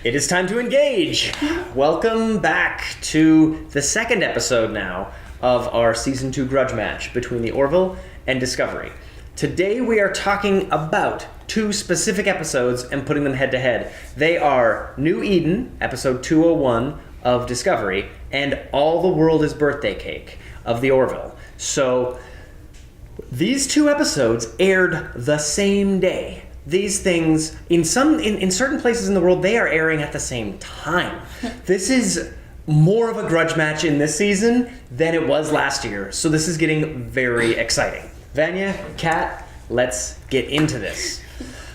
It is time to engage. Welcome back to the second episode now of our Season 2 grudge match between the Orville and Discovery. Today we are talking about two specific episodes and putting them head to head. They are New Eden, episode 201 of Discovery, and All the World is Birthday Cake of the Orville. So these two episodes aired the same day. These things, in certain places in the world, they are airing at the same time. This is more of a grudge match in this season than it was last year. So this is getting very exciting. Vanya, Kat, let's get into this.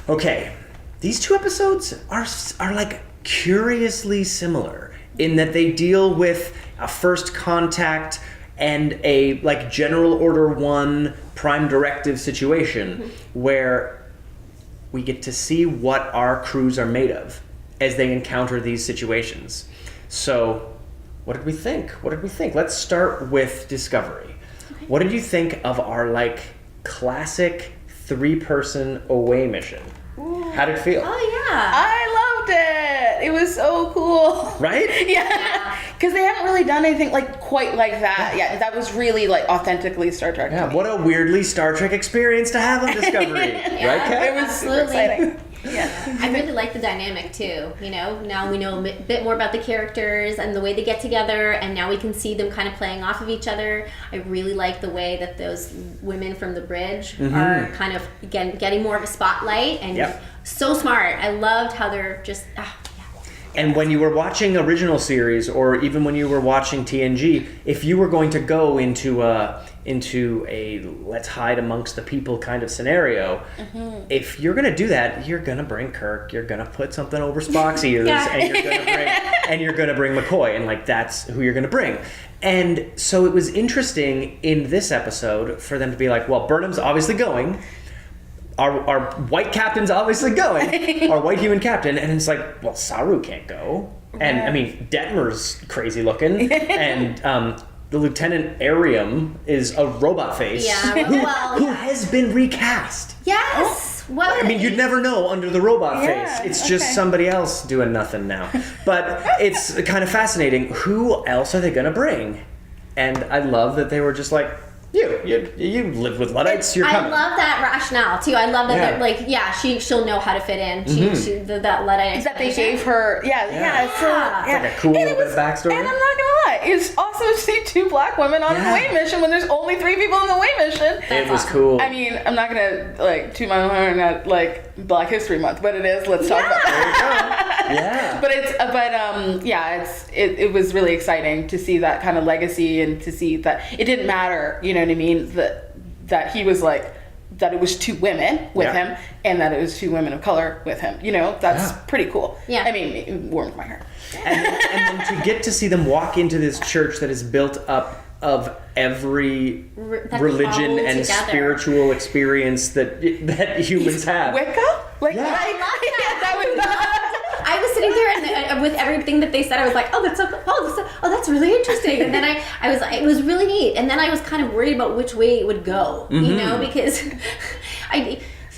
Okay, these two episodes are like curiously similar in that they deal with a first contact and a like General Order 1 Prime Directive situation where we get to see what our crews are made of as they encounter these situations. So, what did we think? Let's start with Discovery. Okay. What did you think of our like classic 3-person away mission? Ooh. How did it feel? Oh yeah, I loved it. It was so cool. Right? Yeah. Because they haven't really done anything like quite like that. Yeah, that was really like authentically Star Trek. Yeah, what a weirdly Star Trek experience to have on Discovery. Yeah, right, Kat? It was super exciting. Yeah. I really like the dynamic too. You know, now we know a bit more about the characters and the way they get together, and now we can see them kind of playing off of each other. I really like the way that those women from the bridge are kind of getting more of a spotlight, and so smart. I loved how they're just. And when you were watching original series, or even when you were watching TNG, if you were going to go into a let's hide amongst the people kind of scenario, if you're going to do that, you're going to bring Kirk, you're going to put something over Spock's ears, and you're going to bring McCoy, and like that's who you're going to bring. And so it was interesting in this episode for them to be like, well, Burnham's obviously going. Our white captain's obviously going, our white human captain, and it's like, well, Saru can't go. And, I mean, Detmer's crazy looking, and the Lieutenant Arium is a robot face who has been recast. Yes! Well, I mean, you'd never know under the robot face. It's just somebody else doing nothing now. But it's kind of fascinating. Who else are they going to bring? And I love that they were just like, You live with Luddites. You're coming. I love that rationale too. I love that. She'll know how to fit in. That Luddite. That they gave her. It's like a cool little bit of backstory. And I'm not gonna lie, it's awesome to see 2 black women on an away mission when there's only 3 people in the away mission. It was cool. I mean, I'm not gonna like toot my own horn at like Black History Month, but it is. Let's talk about that. Yeah. It was really exciting to see that kind of legacy and to see that it didn't matter. You know what I mean? That he was like, that it was 2 women with him and that it was 2 women of color with him. You know, that's pretty cool. Yeah. I mean, it warmed my heart. And then to get to see them walk into this church that is built up of every religion and spiritual experience that humans have. Wicca? Like, I love that. I was sitting there and with everything that they said, I was like, that's really interesting. And then I was like, it was really neat. And then I was kind of worried about which way it would go, you know, because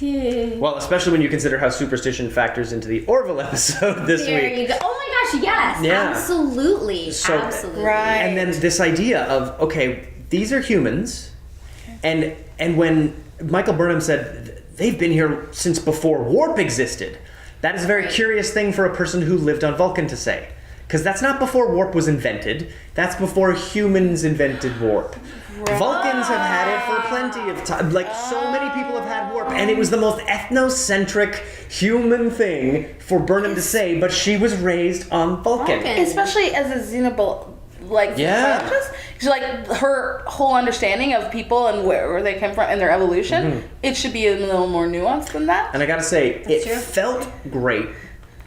well, especially when you consider how superstition factors into the Orville episode this week. There you go. Oh my gosh, yes. Yeah. Absolutely. Absolutely. Right. And then this idea of, okay, these are humans. And when Michael Burnham said they've been here since before warp existed, that is a very curious thing for a person who lived on Vulcan to say. Because that's not before warp was invented. That's before humans invented warp. Right. Vulcans have had it for plenty of time. Like, so many people have had warp. And it was the most ethnocentric human thing for Burnham to say, but she was raised on Vulcan. Especially as a xenobot, scientist. So, like, her whole understanding of people and where they come from and their evolution, it should be a little more nuanced than that. And I gotta say, felt great.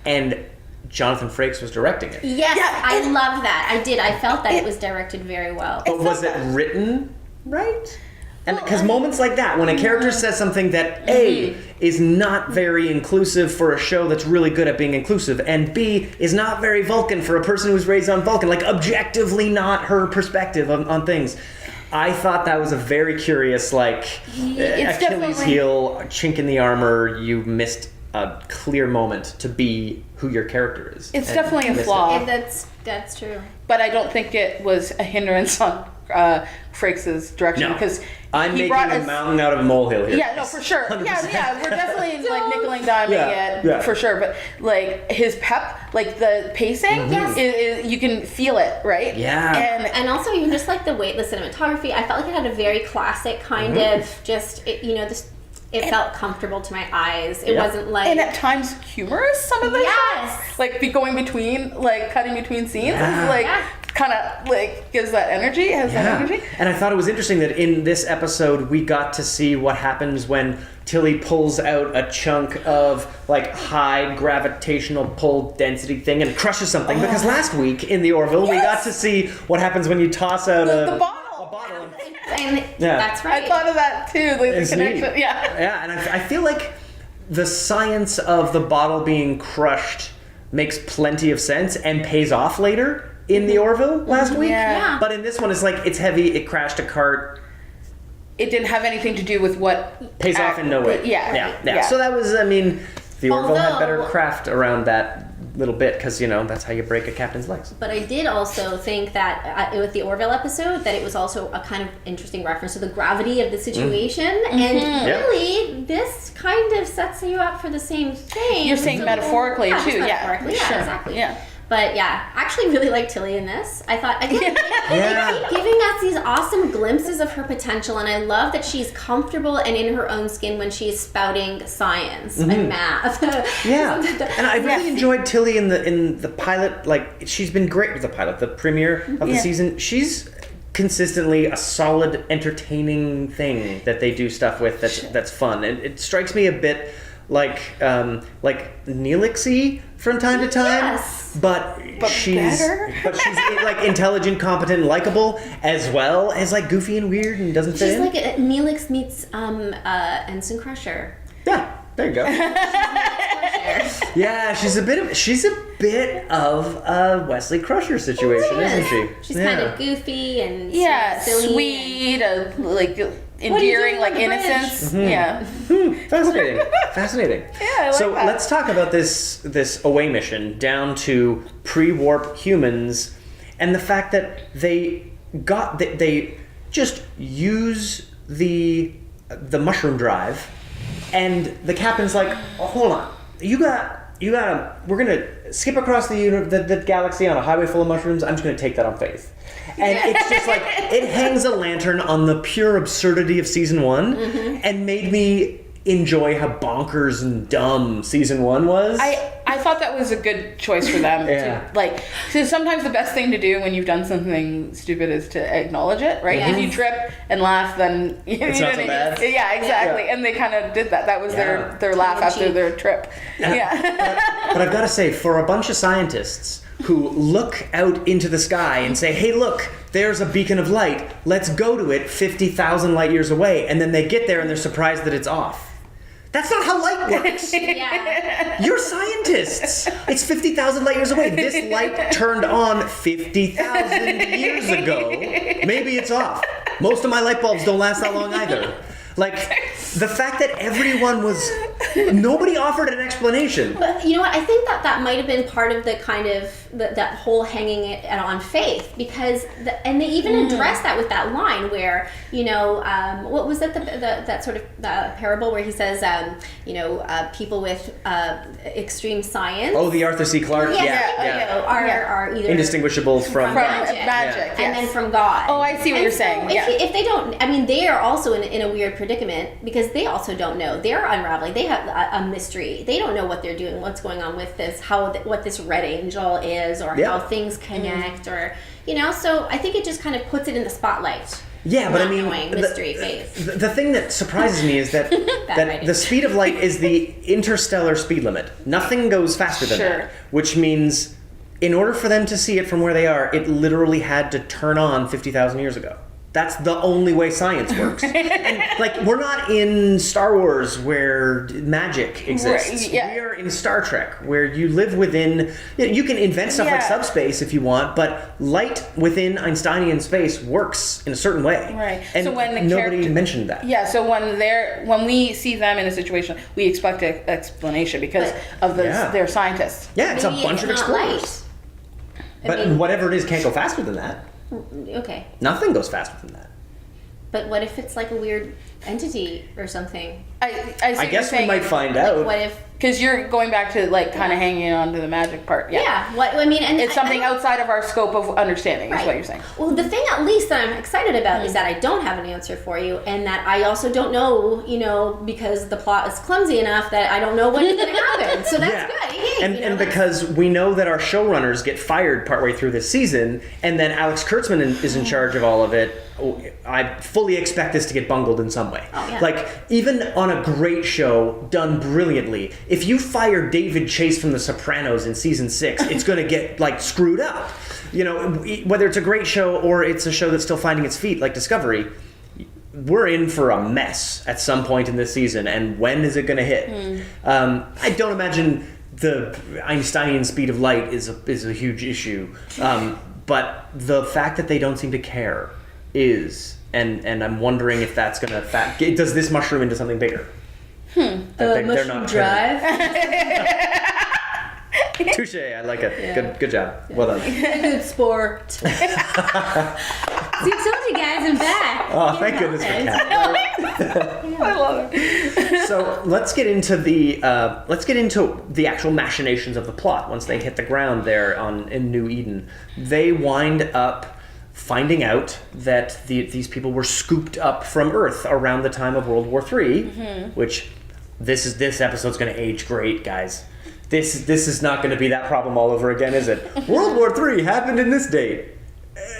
And Jonathan Frakes was directing it. Yes, I love that. I did. I felt that it was directed very well. But was it written right? And because moments like that, when a character says something that A, is not very inclusive for a show that's really good at being inclusive, and B, is not very Vulcan for a person who's raised on Vulcan, like objectively not her perspective on things. I thought that was a very curious, like, Achilles heel, chink in the armor, you missed a clear moment to be who your character is. It's And definitely a missed it. flaw. That's true. But I don't think it was a hindrance on Frakes' direction No. because I'm he making brought a us. mountain out of a molehill here. Yeah, no, for sure. 100%. Yeah, we're definitely like nickel and diming Yeah, it yeah. for sure. But like his pep, like the pacing, is you can feel it, right? Yeah. And also even just like the cinematography, I felt like it had a very classic kind of just it felt comfortable to my eyes. It wasn't like and at times humorous. Some of the Yes. shots, like cutting between scenes, Yeah. is like Yeah. kind of like gives that energy. Has that energy. And I thought it was interesting that in this episode we got to see what happens when Tilly pulls out a chunk of like high gravitational pull density thing and crushes something. Because last week in the Orville we got to see what happens when you toss out The a bottle. bottle. and Yeah. that's right. I thought of that too. Like the It's connection. neat. Yeah. Yeah, and I feel like the science of the bottle being crushed makes plenty of sense and pays off later in the Orville last week. Yeah. But in this one, it's like, it's heavy, it crashed a cart, It didn't have anything to do with what pays off in no way. Yeah. So that was, I mean, the Orville had better Although- craft around that little bit because, that's how you break a captain's legs. But I did also think that with the Orville episode, that it was also a kind of interesting reference to the gravity of the situation. And Yep. really, this kind of sets you up for the same thing. You're saying metaphorically just too, yeah, metaphorically, sure, exactly. yeah. But yeah, actually really liked Tilly in this. I thought, again, Yeah. they keep giving us these awesome glimpses of her potential, and I love that she's comfortable and in her own skin when she's spouting science and math. Yeah, and I really enjoyed Tilly in the pilot. Like, she's been great with the pilot, the premiere of the season. She's consistently a solid, entertaining thing that they do stuff with. That's fun, and it strikes me a bit like Neelixy from time to time. Yes. But she's better? like intelligent, competent, and likable, as well as like goofy and weird and doesn't fit She's in. like Neelix meets Ensign Crusher. Yeah, there you go. Yeah, she's a bit of a Wesley Crusher situation, isn't she? She's kind of goofy and Yeah, silly sweet, like doing endearing, on like the bridge? innocence. Yeah. Fascinating. Yeah, I like so that. let's talk about this away mission down to pre-warp humans, and the fact that they just use the mushroom drive, and the captain's like, oh, hold on, you gotta, we're gonna skip across the galaxy on a highway full of mushrooms. I'm just gonna take that on faith. And it's just like, it hangs a lantern on the pure absurdity of season one, and made me enjoy how bonkers and dumb season one was. I thought that was a good choice for them. Yeah. So sometimes the best thing to do when you've done something stupid is to acknowledge it, right? Yes. If you trip and laugh, then It's not so bad. Yeah, exactly. Yeah. And they kind of did that. That was Yeah. their laugh Tongue in after cheek. their trip. Yeah. But I've got to say, for a bunch of scientists who look out into the sky and say, hey, look, there's a beacon of light. Let's go to it 50,000 light years away. And then they get there and they're surprised that it's off. That's not how light works. Yeah. You're scientists. It's 50,000 light years away. This light turned on 50,000 years ago. Maybe it's off. Most of my light bulbs don't last that long either. Like, the fact that nobody offered an explanation. But you know what? I think that might have been part of the kind of that whole hanging it on faith, because and they even addressed that with that line where what was that that sort of parable where he says people with extreme science. Oh, the Arthur C. Clarke. Yes, are either indistinguishable from Magic, and yes. then from God. Oh, I see what And you're so saying. If, Yeah. if they don't, I mean, they are also in a weird predicament because they also don't know. They're unraveling. They have a mystery. They don't know what they're doing, what's going on with this, what this red angel is, or how things connect, or So I think it just kind of puts it in the spotlight. Yeah, but I Not mean, knowing mystery faith. the thing that surprises me is that writing. the speed of light is the interstellar speed limit. Nothing goes faster than Sure. that, which means in order for them to see it from where they are, it literally had to turn on 50,000 years ago. That's the only way science works. And like, we're not in Star Wars where magic exists. Right, yeah. We are in Star Trek where you live within, you can invent stuff like subspace if you want, but light within Einsteinian space works in a certain way. Right. And so when the nobody mentioned that. Yeah, so when we see them in a situation, we expect an explanation because of their scientists. Yeah, it's a Maybe bunch of not explorers. light. But whatever it is can't go faster than that. Okay. Nothing goes faster than that. But what if it's like a weird entity or something? I guess we might find out. What if? Because you're going back to like kind of hanging on to the magic part. Yeah. What I mean, and it's something outside of our scope of understanding. Is what you're saying. Well, the thing at least that I'm excited about is that I don't have an answer for you, and that I also don't know. Because the plot is clumsy enough that I don't know what is going to happen. So that's good. Hey, and because we know that our showrunners get fired partway through this season, and then Alex Kurtzman is in charge of all of it. I fully expect this to get bungled in some way. Oh, yeah. Like, even on a great show done brilliantly, if you fire David Chase from The Sopranos in season 6, it's going to get like screwed up. Whether it's a great show or it's a show that's still finding its feet, like Discovery, we're in for a mess at some point in this season. And when is it going to hit? I don't imagine the Einsteinian speed of light is a huge issue, but the fact that they don't seem to care is, and I'm wondering if that's gonna does this mushroom into something bigger? They're not drive. Touche, I like it. Yeah. Good job. Well done. Good sport. See, I told you guys, I'm back. Oh, thank goodness for Kat. I love it. So let's get into the actual machinations of the plot. Once they hit the ground there in New Eden, they wind up finding out that these people were scooped up from Earth around the time of World War III, which this episode's going to age great, guys. This is not going to be that problem all over again, is it? World War III happened in this date.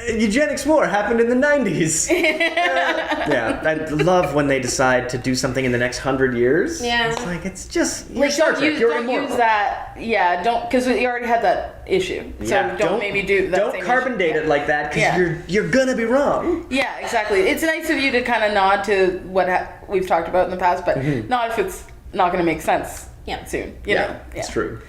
Eugenics war happened in the 90s. Yeah, I love when they decide to do something in the next 100 years. Yeah. It's like, it's just, Like, Star Trek, don't use that. Yeah, don't, because you already had that issue. So don't maybe do that. Don't carbon date it like that, because you're gonna be wrong. Yeah, exactly. It's nice of you to kind of nod to what we've talked about in the past, but not if it's not going to make sense soon. You know? It's true.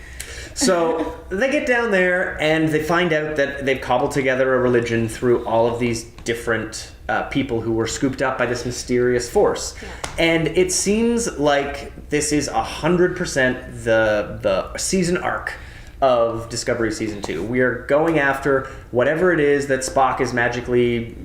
So they get down there and they find out that they've cobbled together a religion through all of these different people who were scooped up by this mysterious force. Yeah. And it seems like this is 100% the season arc of Discovery Season 2. We are going after whatever it is that Spock is magically,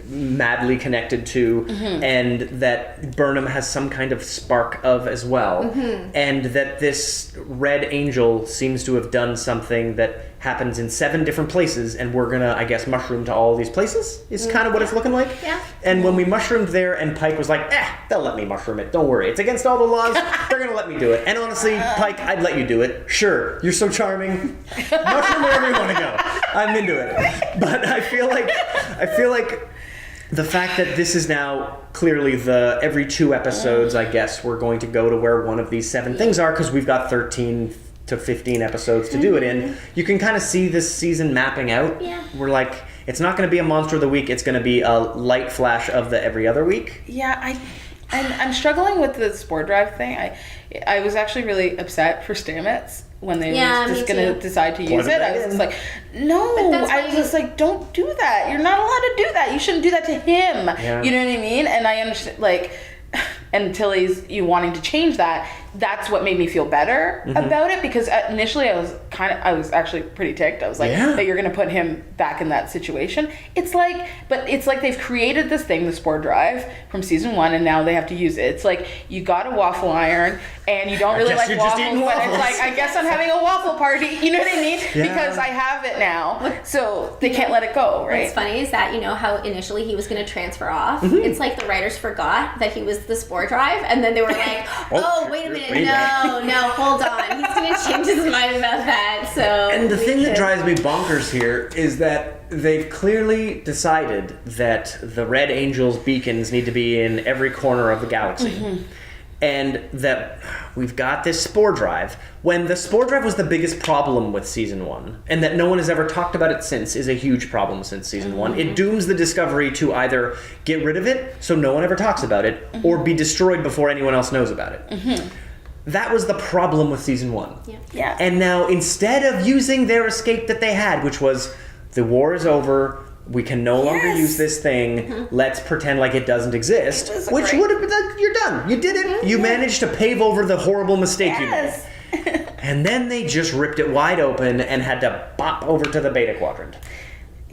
madly connected to, and that Burnham has some kind of spark of as well. And that this Red Angel seems to have done something that happens in 7 different places, and we're gonna, I guess, mushroom to all of these places, is kind of what it's looking like. Yeah. And when we mushroomed there, and Pike was like, they'll let me mushroom it, don't worry. It's against all the laws, they're gonna let me do it. And honestly, Pike, I'd let you do it. Sure, you're so charming. Mushroom wherever you want to go. I'm into it. But I feel like the fact that this is now clearly every 2 episodes, I guess, we're going to go to where one of these 7 things are, because we've got 13 to 15 episodes to do it in. You can kind of see this season mapping out. Yeah. We're like, it's not going to be a monster of the week, it's going to be a light flash of the every other week. Yeah, I'm struggling with the spore drive thing. I was actually really upset for Stamets when they were just going to decide to use it. I was just like, no. I was just like, don't do that. You're not allowed to do that. You shouldn't do that to him. Yeah. You know what I mean? And I understand, like, until you wanting to change that, that's what made me feel better about it, because initially I was actually pretty ticked. I was like, that you're gonna put him back in that situation. It's like they've created this thing, the spore drive, from season 1, and now they have to use it. It's like, you got a waffle iron and you don't really like waffles, but it's like, I guess I'm having a waffle party, you know what I mean? Yeah. Because I have it now, so they can't let it go, right? What's funny is that, how initially he was going to transfer off. It's like the writers forgot that he was the spore drive, and then they were like, oh, wait a minute, no, hold on. He's going to change his mind about that. So. And the thing that drives me bonkers here is that they've clearly decided that the Red Angel's beacons need to be in every corner of the galaxy. And that we've got this spore drive. When the spore drive was the biggest problem with season 1, and that no one has ever talked about it since, is a huge problem since season 1. It dooms the Discovery to either get rid of it so no one ever talks about it, or be destroyed before anyone else knows about it. That was the problem with season 1. Yeah. And now, instead of using their escape that they had, which was, the war is over, we can no longer use this thing, let's pretend like it doesn't exist, which would have been like, you're done. You did it. You managed to pave over the horrible mistake you made. And then they just ripped it wide open and had to bop over to the Beta Quadrant.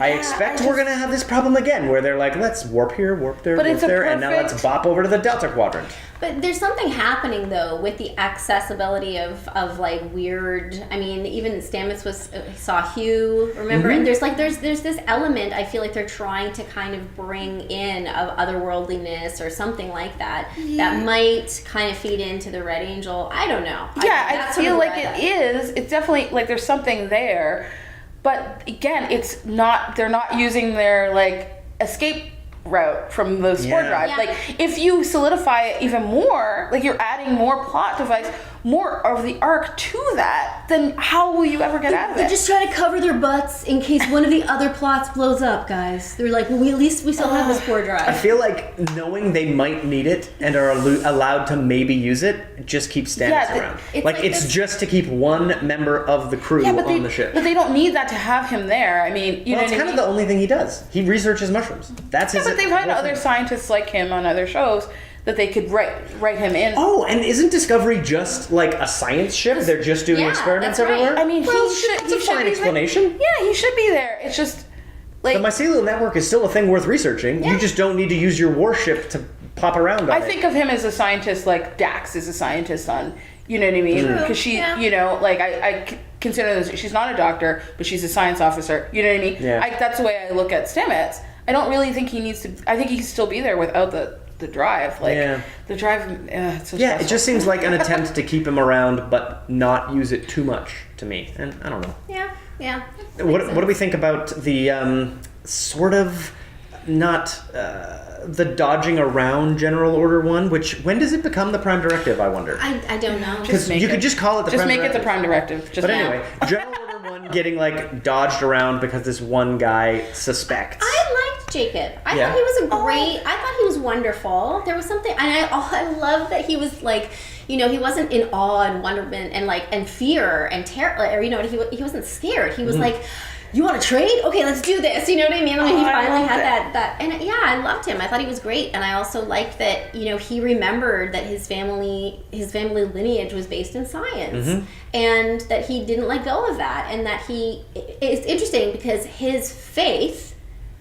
I expect we're going to have this problem again, where they're like, let's warp here, warp there, warp there, and now let's bop over to the Delta Quadrant. But there's something happening, though, with the accessibility of like, weird... I mean, even Stamets saw Hugh, remember? And there's this element, I feel like they're trying to kind of bring in of otherworldliness or something like that, that might kind of feed into the Red Angel. I don't know. I feel like it is. It's definitely, like, there's something there. But again, it's not, they're not using their, like, escape route from the spore drive. Like, if you solidify it even more, like, you're adding more plot device, more of the arc to that, then how will you ever get out of it? They're just trying to cover their butts in case one of the other plots blows up, guys. They're like, well, at least we still have the spore drive. I feel like knowing they might need it and are allowed to maybe use it just keeps Stamets around. It's just to keep one member of the crew on the ship. But they don't need that to have him there. I mean, you know, it's kind of the only thing he does. He researches mushrooms. That's his. But they've had other scientists like him on other shows that they could write him in. Oh, and isn't Discovery just like a science ship? They're just doing experiments everywhere? I mean, that's a fine explanation. Yeah, he should be there. It's just like the mycelial network is still a thing worth researching. You just don't need to use your warship to pop around on I think of him as a scientist like Dax is a scientist on, you know what I mean? Because she, you know, like I consider this, she's not a doctor, but she's a science officer. You know what I mean? Yeah. That's the way I look at Stamets. I don't really think he needs to. I think he can still be there without the drive. Like the drive. It's so stressful. It just seems like an attempt to keep him around, but not use it too much to me. And I don't know. Yeah. What do we think about the sort of not the dodging around General Order 1? Which when does it become the Prime Directive? I wonder. I don't know. Because you could just call it the Prime Directive. Just make it the Prime Directive. But anyway, General Order 1 getting like dodged around because this one guy suspects. I liked Jacob. I thought he was I thought he was wonderful. There was something, and I love that he was like, you know, he wasn't in awe and wonderment and like and fear and terror, or you know, he wasn't scared. He was like, you want to trade? Okay, let's do this. You know what I mean? Like he finally had that, and I loved him. I thought he was great, and I also liked that, you know, he remembered that his family lineage was based in science, and that he didn't let go of that, and that it's interesting because his faith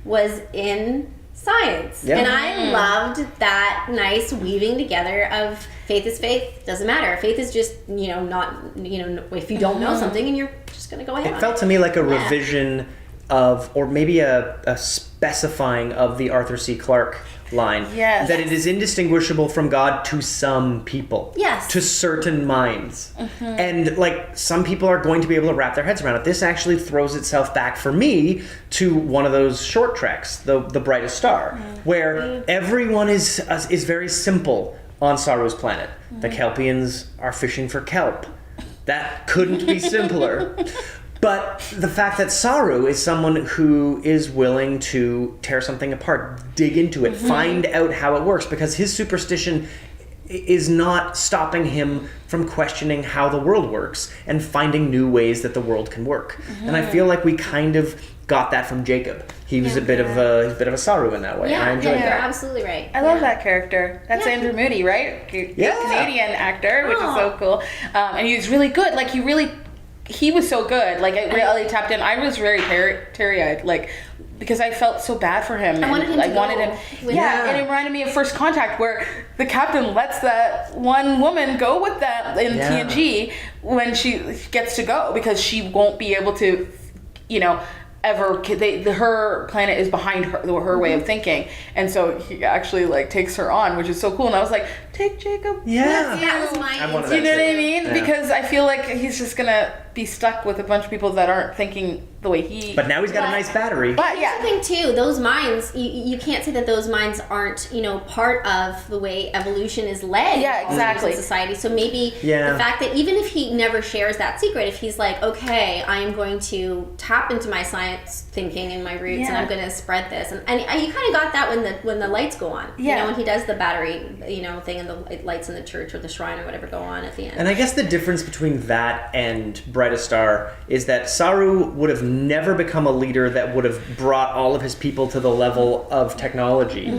was in science, and I loved that nice weaving together of faith is faith, doesn't matter. Faith is just, you know, not, you know, if you don't know something and you're just going to go ahead. It felt to me like a revision of, or maybe a specifying of the Arthur C. Clarke line. Yes. That it is indistinguishable from God to some people. Yes. To certain minds. And like some people are going to be able to wrap their heads around it. This actually throws itself back for me to one of those short treks, the Brightest Star, where everyone is very simple on Saru's planet. The Kelpians are fishing for kelp. That couldn't be simpler. But the fact that Saru is someone who is willing to tear something apart, dig into it, find out how it works, because his superstition is not stopping him from questioning how the world works and finding new ways that the world can work. And I feel like we kind of got that from Jacob. He was a bit of a Saru in that way. Yeah, I enjoyed you're that. absolutely right. I love that character. That's Andrew Moody, right? Canadian actor, which is so cool. And he was really good. Like he was so good. Like it really tapped in. I was very teary-eyed, like, because I felt so bad for him. I wanted him to go. And it reminded me of First Contact, where the captain lets that one woman go with that in TNG when she gets to go, because she won't be able to, you know, ever. Her planet is behind her way of thinking, and so he actually like takes her on, which is so cool. And I was like, take Jacob. That was my. I wanted You know that what I too. mean? Yeah. Because I feel like he's just gonna be stuck with a bunch of people that aren't thinking the way he. But now he's got a nice battery. But Here's the thing too, those minds, you can't say that those minds aren't, part of the way evolution is led Yeah, exactly. in society. So maybe Yeah. the fact that even if he never shares that secret, if he's like, okay, I am going to tap into my science thinking and my roots, and Yeah. I'm going to spread this, and you kind of got that when the lights go on. Yeah. When he does the battery, thing, and the lights in the church or the shrine or whatever go on at the end. And I guess the difference between that and Brightest Star is that Saru would have never become a leader that would have brought all of his people to the level of technology.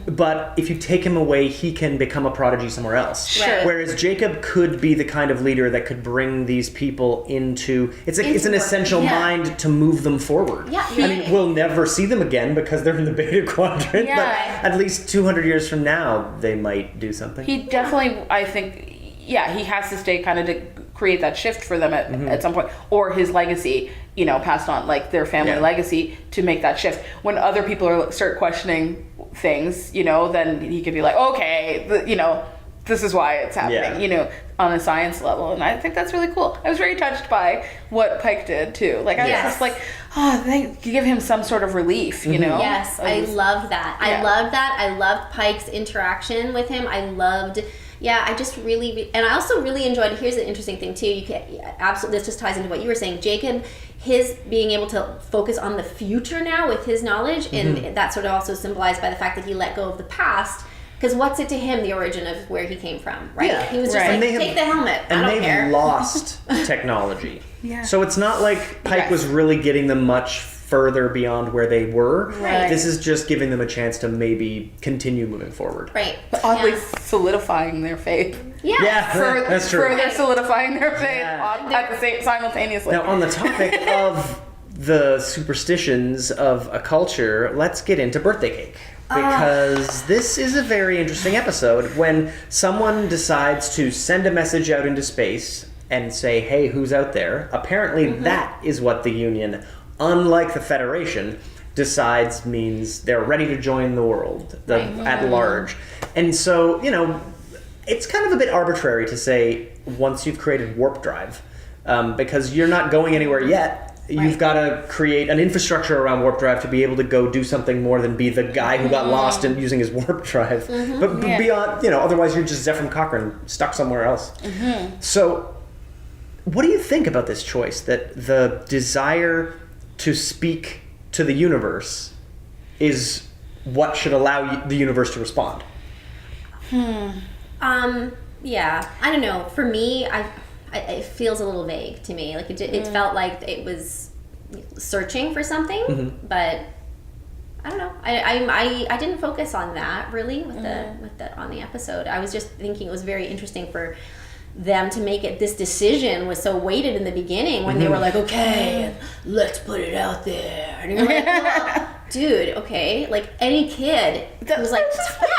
But if you take him away, he can become a prodigy somewhere else. Sure. Whereas Jacob could be the kind of leader that could bring these people into... It's an work. essential Yeah. mind to move them forward. Yeah, I mean, we'll never see them again because they're in the beta quadrant. Yeah. But at least 200 years from now, they might do something. He definitely, I think, he has to stay kind of to create that shift for them at some point, or his legacy, passed on, like their family legacy, to make that shift. When other people start questioning things, then he could be like, okay, this is why it's happening, on a science level. And I think that's really cool. I was very touched by what Pike did too. Like I was just like, thank you, give him some sort of relief, Yes, I loved that. Yeah. I loved that. I loved Pike's interaction with him. I loved, I just really, and I also really enjoyed, here's an interesting thing too, you can absolutely, this just ties into what you were saying, Jacob, his being able to focus on the future now with his knowledge, and that's sort of also symbolized by the fact that he let go of the past. Because what's it to him, the origin of where he came from, right? Yeah. He was just Right. like, And take the helmet, I And don't they've care. lost technology. Yeah. So it's not like Pike Yes. was really getting them much further beyond where they were. Right. This is just giving them a chance to maybe continue moving forward. Right. But oddly Yeah. solidifying their faith. Yeah. That's true. Further solidifying their faith Yeah. at the same simultaneously. Now, on the topic of the superstitions of a culture, let's get into birthday cake. Because this is a very interesting episode when someone decides to send a message out into space and say, hey, who's out there? Apparently that is what the Union, unlike the Federation, decides means they're ready to join the world at large. And so, it's kind of a bit arbitrary to say once you've created warp drive, because you're not going anywhere yet. You've got to create an infrastructure around warp drive to be able to go do something more than be the guy who got lost in using his warp drive. But beyond, otherwise you're just Zephram Cochrane stuck somewhere else. So, what do you think about this choice that the desire to speak to the universe is what should allow the universe to respond? Yeah, I don't know. For me, it feels a little vague to me. Like it felt like it was searching for something, but I don't know. I didn't focus on that really with the on the episode. I was just thinking it was very interesting for them to make it. This decision was so weighted in the beginning when they were like, okay, let's put it out there, and you're like, well, dude, okay, like any kid who's like,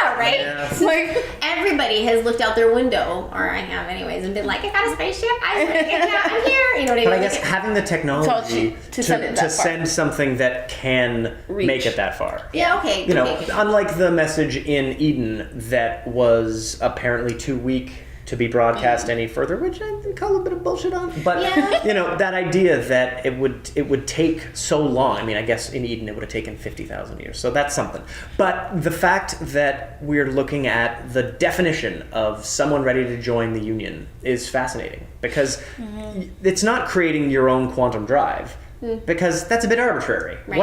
yeah, right? Yeah. Like, Everybody has looked out their window, or I have anyways, and been like, I got a spaceship, I'm here, you know what I mean? But I guess having the technology To send it that far. send something that can Reach. make it that far. Yeah, okay. okay. Unlike the message in Eden that was apparently too weak to be broadcast any further, which I call a bit of bullshit on. But Yeah. that idea that it would take so long. I mean, I guess in Eden it would have taken 50,000 years. So that's something. But the fact that we're looking at the definition of someone ready to join the Union is fascinating because it's not creating your own quantum drive. Because that's a bit arbitrary. Right.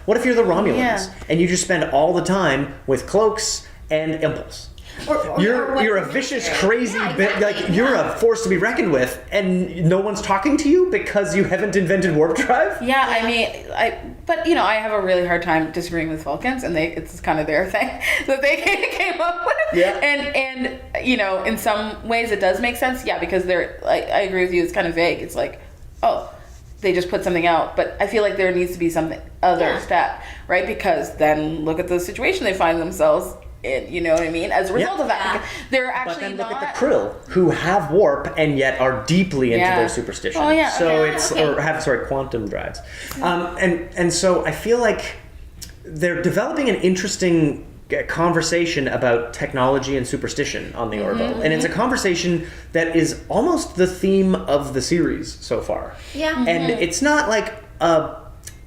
What if you're the Romulans Yeah. and you just spend all the time with cloaks and impulse? Or You're a what's vicious, necessary. crazy Yeah, bit. exactly. Like you're a force to be reckoned with, and no one's talking to you because you haven't invented warp drive. yeah, I mean, I have a really hard time disagreeing with Vulcans, and it's kind of their thing that they came up with. Yeah. And in some ways it does make sense. Yeah, because I agree with you. It's kind of vague. It's like, oh, they just put something out, but I feel like there needs to be something other step, right? Because then look at the situation they find themselves in. You know what I mean? As a result of that, Yeah. because they're actually But then look not. at the Krill, who have warp and yet are deeply into Yeah. their superstition. Oh, yeah. So Yeah, it's okay. or have quantum drives, and so I feel like they're developing an interesting conversation about technology and superstition on the Orville, and it's a conversation that is almost the theme of the series so far. Yeah. And it's not like a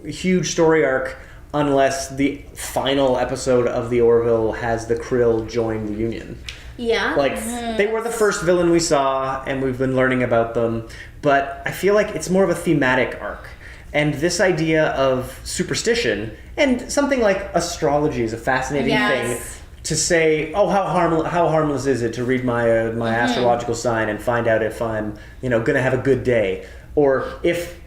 huge story arc unless the final episode of the Orville has the Krill join the Union. Yeah. Like, they were the first villain we saw, and we've been learning about them, but I feel like it's more of a thematic arc. And this idea of superstition, and something like astrology is a fascinating thing, to say, oh, how harmless is it to read my astrological sign and find out if I'm, going to have a good day? Or if,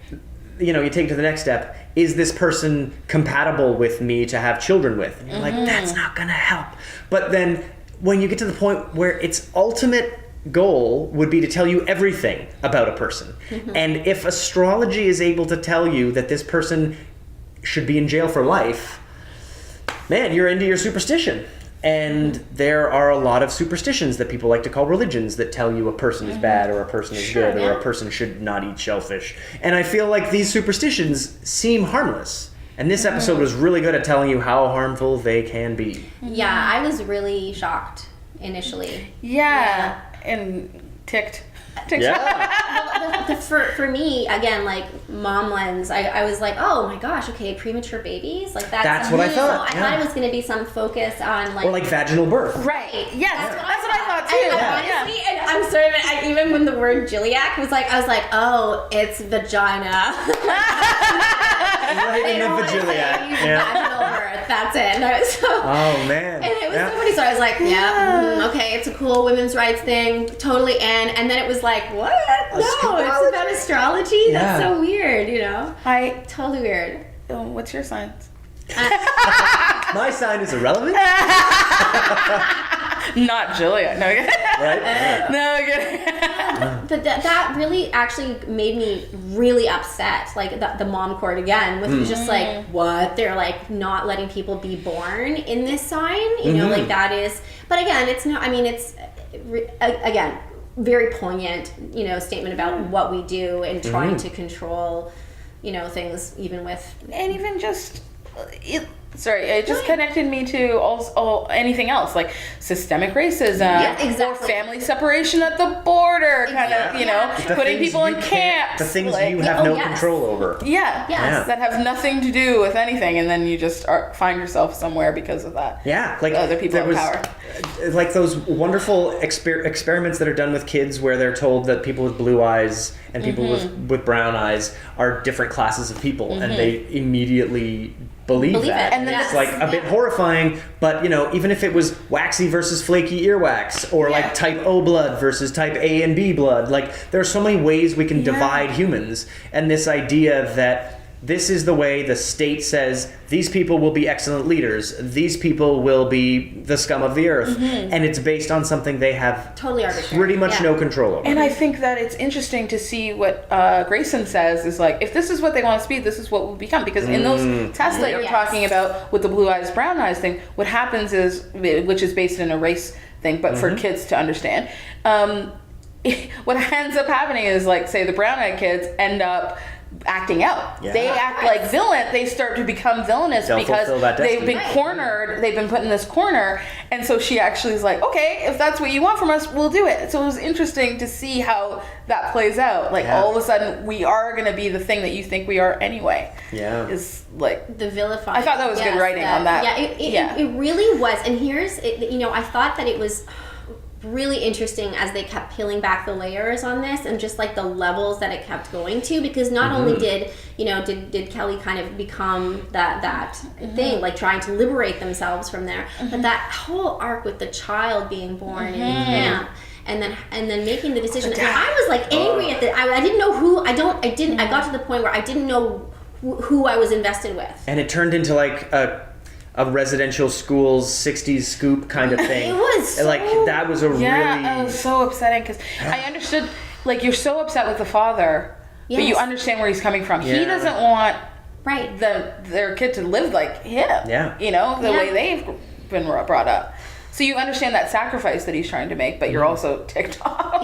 you take it to the next step, is this person compatible with me to have children with? And you're like, that's not going to help. But then when you get to the point where its ultimate goal would be to tell you everything about a person. And if astrology is able to tell you that this person should be in jail for life, man, you're into your superstition. And there are a lot of superstitions that people like to call religions that tell you a person is bad or a person is good or a person should not eat shellfish. And I feel like these superstitions seem harmless. And this episode was really good at telling you how harmful they can be. Yeah, I was really shocked initially. Yeah. And ticked. Yeah. For me, again, like mom lens, I was like, oh my gosh, okay, premature babies, like that's what I thought. I thought it was going to be some focus on like, or like vaginal birth. Right. Yes. That's what I thought too. Honestly, and I'm sorry, but even when the word Gilliac was like, I was like, oh, it's vagina. Right in the vagiliac. Vaginal birth. That's it. And I was so, oh man. And it was so funny. So I was like, okay, it's a cool women's rights thing, totally in. And then it was like, what? No, it's about astrology. Yeah. That's so weird. Totally weird. What's your sign? My sign is irrelevant. Not Julia. No. Right? No. Good. But that really actually made me really upset. Like the mom court again, with just like, what? They're like not letting people be born in this sign. You know, like that is. But again, it's not. I mean, it's again very poignant. Statement about what we do and trying to control. Things even with And even just. It just connected me to all anything else, like systemic racism, or family separation at the border, kind of, putting people in camps. The things you have no control over. That have nothing to do with anything, and then you just find yourself somewhere because of that. Yeah, like other people in power. Like those wonderful experiments that are done with kids where they're told that people with blue eyes and people with brown eyes are different classes of people, and they immediately believe that. And then it's like a bit horrifying, but even if it was waxy versus flaky earwax, or like type O blood versus type A and B blood, like there are so many ways we can divide humans, and this idea that this is the way the state says these people will be excellent leaders, these people will be the scum of the earth, and it's based on something they have totally arbitrary, pretty much no control over. And I think that it's interesting to see what Grayson says is like, if this is what they want us to be, this is what we'll become. Because in those tests that you're talking about with the blue eyes, brown eyes thing, what happens is, which is based in a race thing, but for kids to understand, what ends up happening is, like, say the brown eyed kids end up acting out. They act like villain. They start to become villainous because they've been cornered. They've been put in this corner. And so she actually is like, okay, if that's what you want from us, we'll do it. So it was interesting to see how that plays out. Like all of a sudden we are going to be the thing that you think we are anyway. Yeah. Is like the vilifying. I thought that was good writing on that. Yeah, it really was. And here's, I thought that it was really interesting as they kept peeling back the layers on this, and just like the levels that it kept going to, because not only did Kelly kind of become that thing, like trying to liberate themselves from there, but that whole arc with the child being born in camp, and then making the decision. And I was like angry at the. I didn't know who. I got to the point where I didn't know who I was invested with, and it turned into like a residential school's 60s scoop kind of thing. It was so, like that was a really it was so upsetting, because I understood, like, you're so upset with the father, but you understand where he's coming from. He doesn't want their kid to live like him. The way they've been brought up. So you understand that sacrifice that he's trying to make, but you're also ticked off.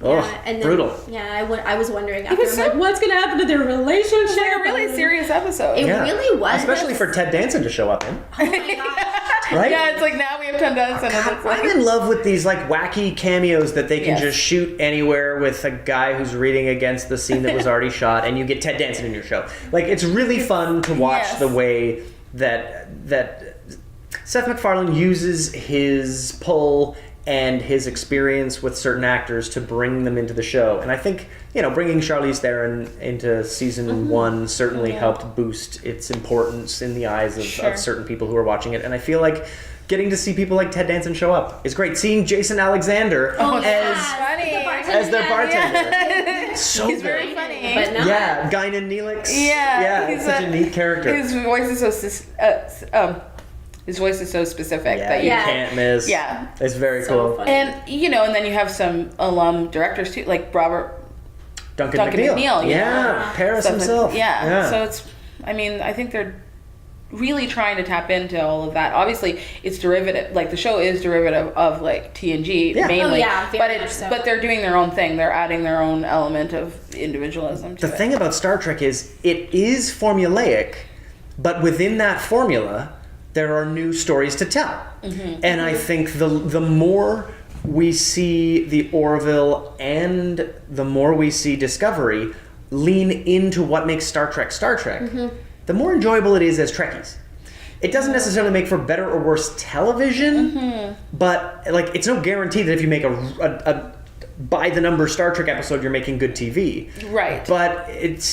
And then, brutal. I was wondering after, like, what's going to happen to their relationship? It was like a really serious episode. It really was. Especially for Ted Danson to show up in. Oh my gosh. Right? Yeah, it's like now we have 10 deaths, and God, it's like, I'm in love with these like wacky cameos that they can Yes. just shoot anywhere with a guy who's reading against the scene that was already shot, and you get Ted Danson in your show. Like, it's really fun to watch Yes. the way that Seth MacFarlane uses his pull and his experience with certain actors to bring them into the show. And I think, bringing Charlize Theron into season 1 certainly helped boost its importance in the eyes of certain people who are watching it. And I feel like getting to see people like Ted Danson show up is great. Seeing Jason Alexander as their bartender. So he's good. very funny. But not. Yeah, Guinan Neelix. Yeah, He's such a neat character. His voice is so specific that you you can't miss. Yeah. It's very So cool. funny. And and then you have some alum directors too, like Duncan McNeil. McNeil. Yeah, Paris stuff like- himself. So it's, I think they're really trying to tap into all of that. Obviously, it's derivative. Like the show is derivative of like TNG mainly. Oh, yeah, very but much so. but they're doing their own thing. They're adding their own element of individualism to The it. thing about Star Trek is it is formulaic, but within that formula, there are new stories to tell. And I think the more we see the Orville and the more we see Discovery lean into what makes Star Trek, the more enjoyable it is as Trekkies. It doesn't necessarily make for better or worse television, but like it's no guarantee that if you make a by the number Star Trek episode, you're making good TV. Right. But it's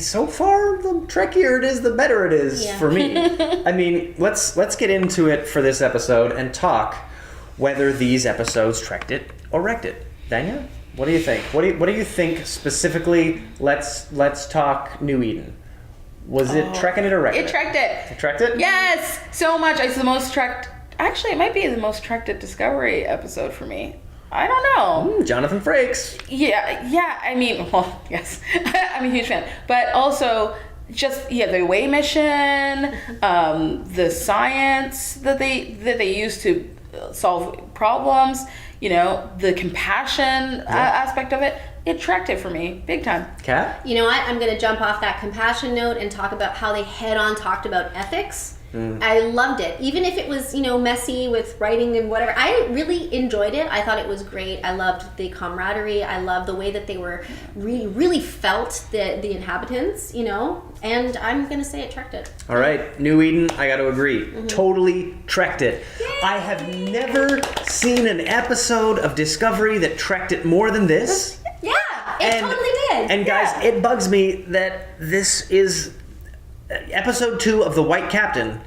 so far the trekkier it is, the better it is for me. I mean, let's get into it for this episode and talk whether these episodes trekked it or wrecked it. Danya, what do you think? What do you think specifically? Let's talk New Eden. Was it trekking it or wrecking it? It trekked it. It trekked it? Yes, so much. It's the most trekked. Actually, it might be the most trekked at Discovery episode for me. I don't know. Jonathan Frakes. Yeah. I mean, well, yes, I'm a huge fan, but also just the away mission, the science that they use to solve problems. The compassion aspect of it. It trekked it for me big time. Kat? You know what? I'm going to jump off that compassion note and talk about how they head-on talked about ethics. I loved it. Even if it was, messy with writing and whatever. I really enjoyed it. I thought it was great. I loved the camaraderie. I loved the way that they were really felt the inhabitants, And I'm going to say it trekked it. All right, New Eden, I got to agree. Totally trekked it. Yay! I have never seen an episode of Discovery that trekked it more than this. Yeah, it totally did. And guys, it bugs me that this is episode 2 of The White Captain,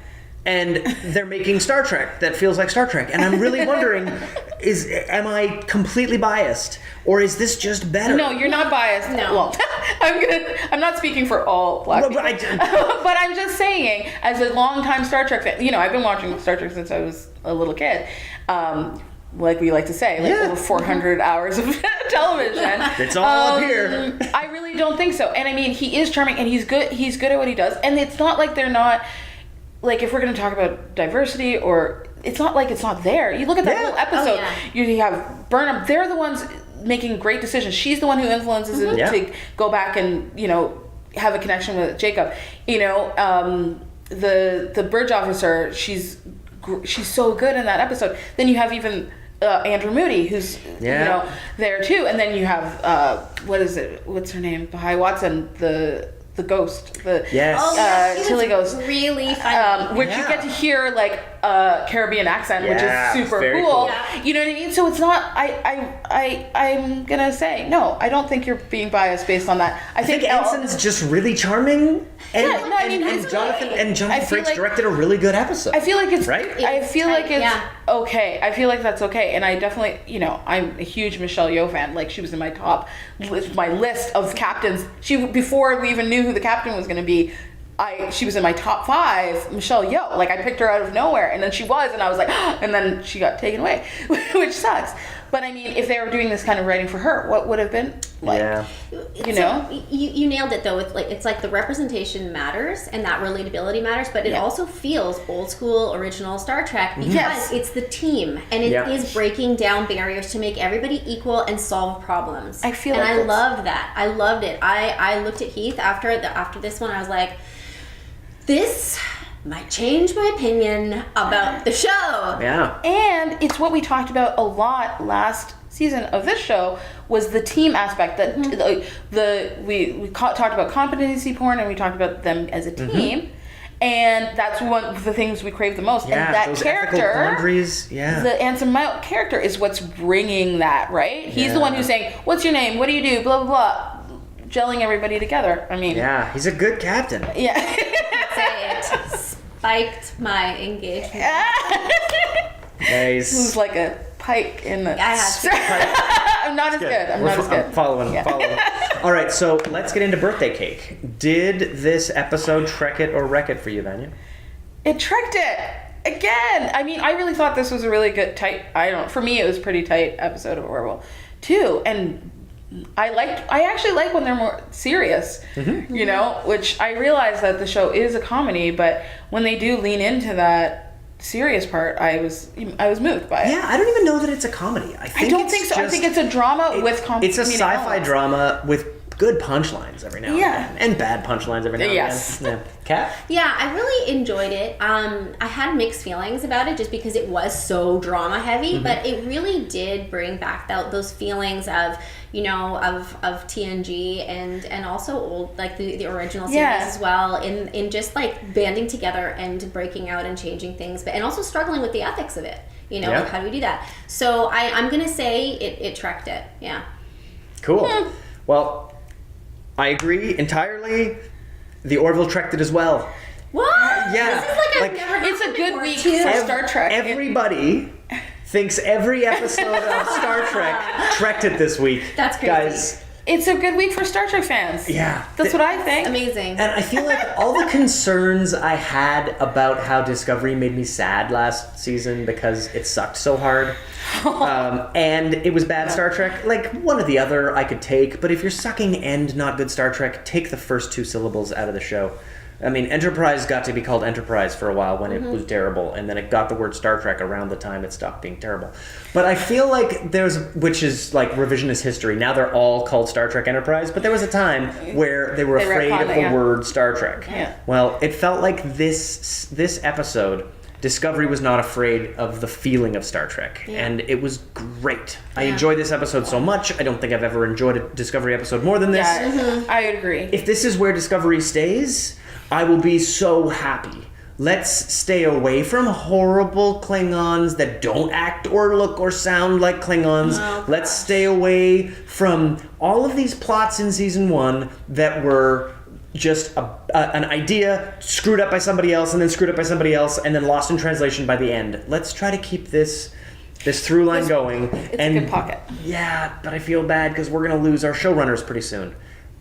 and they're making Star Trek that feels like Star Trek. And I'm really wondering, am I completely biased? Or is this just better? No, you're not biased. No. Well, I'm not speaking for all black people. But I'm just saying, as a longtime Star Trek fan, I've been watching Star Trek since I was a little kid. Like we like to say, over 400 hours of television. It's all up here. I really don't think so. And I mean, he is charming and he's good at what he does. And it's not like they're not, like if we're going to talk about diversity it's not like it's not there. You look at that whole episode, you have Burnham, they're the ones making great decisions. She's the one who influences him to go back and, have a connection with Jacob. The bridge officer, she's so good in that episode. Then you have even Andrew Moody, who's there too, and then you have what's her name? Bahai Watson, the ghost, Tilly Ghost, really funny. which you get to hear like Caribbean accent, which is super very cool. cool. Yeah. You know what I mean? So it's not. I'm gonna say no. I don't think you're being biased based on that. I think Ensign's just really charming, and, Yeah, no, I mean, and he's Jonathan great. and Jonathan I feel Frakes like- directed a really good episode. I feel like it's right. I feel like it's okay. I feel like that's okay, and I definitely, I'm a huge Michelle Yeoh fan. Like she was in my my list of captains. Before we even knew who the captain was going to be. She was in my top 5, Michelle Yeoh. Like I picked her out of nowhere, and then she was, and I was like, and then she got taken away, which sucks. But I mean, if they were doing this kind of writing for her, what would have been like? Yeah. You nailed it though. It's like the representation matters and that relatability matters, but it also feels old school, original Star Trek because it's the team and it is breaking down barriers to make everybody equal and solve problems. I feel and like I loved that. I loved it. I looked at Heath after this one. I was like, this might change my opinion about the show. Yeah. And it's what we talked about a lot last season of this show was the team aspect that we talked about competency porn, and we talked about them as a team. And that's one of the things we crave the most. Yeah, and that those character, ethical boundaries, the Anson Mount character, is what's bringing that, right? He's the one who's saying, "What's your name? What do you do? Blah blah blah," gelling everybody together. I mean, yeah, he's a good captain. yeah. Say it spiked my engagement. Nice. Who's like a pike in the. I have to. I'm not as good. I'm not as good. I'm following. All right, so let's get into birthday cake. Did this episode trek it or wreck it for you, Vanya? It tricked it again. I mean, I really thought this was a really good tight. For me, it was a pretty tight episode of Orville, too. And I actually like when they're more serious, you know. Which I realize that the show is a comedy, but when they do lean into that serious part, I was moved by it. Yeah, I don't even know that it's a comedy. I don't think so. I think it's a drama with comedy. It's a sci-fi drama with good punchlines every now and then. And bad punchlines every now and then. Yeah. Kat? Yeah, I really enjoyed it. I had mixed feelings about it just because it was so drama heavy, but it really did bring back those feelings of, you know, of TNG and also old, like the original series as well, in just like banding together and breaking out and changing things, and also struggling with the ethics of it. You know, like how do we do that? So I'm gonna say it trekked it. Yeah. Cool. Well, I agree entirely. The Orville trekked it as well. What? Yeah. This is like I've never It's a happened good before, week too. for Star Trek. Everybody thinks every episode of Star Trek trekked it this week. That's crazy. Guys, It's a good week for Star Trek fans. yeah. That's what I think. Amazing. And I feel like all the concerns I had about how Discovery made me sad last season because it sucked so hard, and it was bad Star Trek, like one or the other I could take, but if you're sucking and not good Star Trek, take the first two syllables out of the show. I mean, Enterprise got to be called Enterprise for a while when it was terrible, and then it got the word Star Trek around the time it stopped being terrible. But I feel like which is like revisionist history, now they're all called Star Trek Enterprise, but there was a time where they were afraid of the word Star Trek. Yeah. Well, it felt like this episode, Discovery was not afraid of the feeling of Star Trek, and it was great. I enjoyed this episode so much. I don't think I've ever enjoyed a Discovery episode more than this. Yeah, I agree. If this is where Discovery stays, I will be so happy. Let's stay away from horrible Klingons that don't act or look or sound like Klingons. Let's stay away from all of these plots in season 1 that were just an idea screwed up by somebody else and then screwed up by somebody else and then lost in translation by the end. Let's try to keep this through line going. It's a good pocket. Yeah, but I feel bad because we're going to lose our showrunners pretty soon.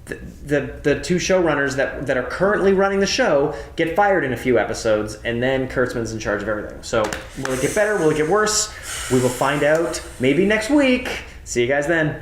The two showrunners that are currently running the show get fired in a few episodes, and then Kurtzman's in charge of everything. So will it get better? Will it get worse? We will find out maybe next week. See you guys then.